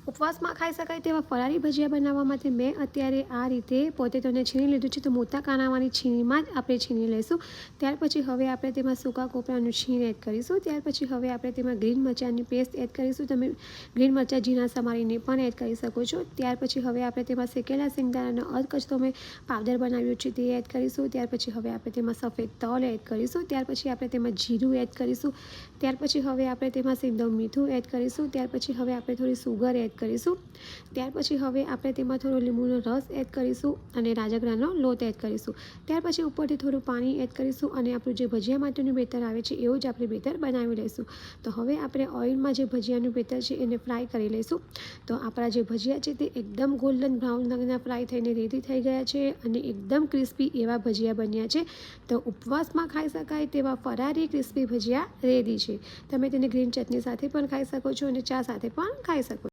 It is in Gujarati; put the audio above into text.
ઉપવાસમાં ખાઈ શકાય તેવા ફરારી ભજીયા બનાવવા માટે મેં અત્યારે આ રીતે પોટેટોને છીણી લીધું છે. તો મોટા કાણાવાળી છીણીમાં જ આપણે છીણી લઈશું. ત્યાર પછી હવે આપણે તેમાં સૂકા કોપરાનું છીણ એડ કરીશું. ત્યાર પછી હવે આપણે તેમાં ગ્રીન મરચાંની પેસ્ટ એડ કરીશું. તમે ગ્રીન મરચાં ઝીણા સમારીને પણ એડ કરી શકો છો. ત્યાર પછી હવે આપણે તેમાં શેકેલા શેંગદાણાનો અધકચરો મેં પાવડર બનાવ્યો છે તે એડ કરીશું. ત્યાર પછી હવે આપણે તેમાં સફેદ તલ એડ કરીશું. ત્યાર પછી આપણે તેમાં જીરું એડ કરીશું. ત્યાર પછી હવે આપણે તેમાં સેંધવ મીઠું એડ કરીશું. ત્યાર પછી હવે આપણે થોડી સુગર એડ કરીશું. ત્યાર પછી હવે આપણે તેમાં થોડો લીંબુનો રસ એડ કરીશું અને રાજગરાનો લોટ એડ કરીશું. ત્યાર પછી ઉપરથી થોડું પાણી એડ કરીશું અને આપણું જે ભજીયા માટેનું બેટર આવે છે એવું જ આપણે બેટર બનાવી લઈશું. તો હવે આપણે ઓઇલમાં જે ભજીયાનું બેટર છે એને ફ્રાય કરી લઈશું. તો આપણા જે ભજીયા છે તે એકદમ ગોલ્ડન બ્રાઉન રંગના ફ્રાય થઈને રેડી થઈ ગયા છે અને એકદમ ક્રિસ્પી એવા ભજીયા બન્યા છે. તો ઉપવાસમાં ખાઈ શકાય તેવા ફરારી ક્રિસ્પી ભજીયા રેડી છે. તમે તેને ગ્રીન ચટણી સાથે પણ ખાઈ શકો છો અને ચા સાથે પણ ખાઈ શકો છો.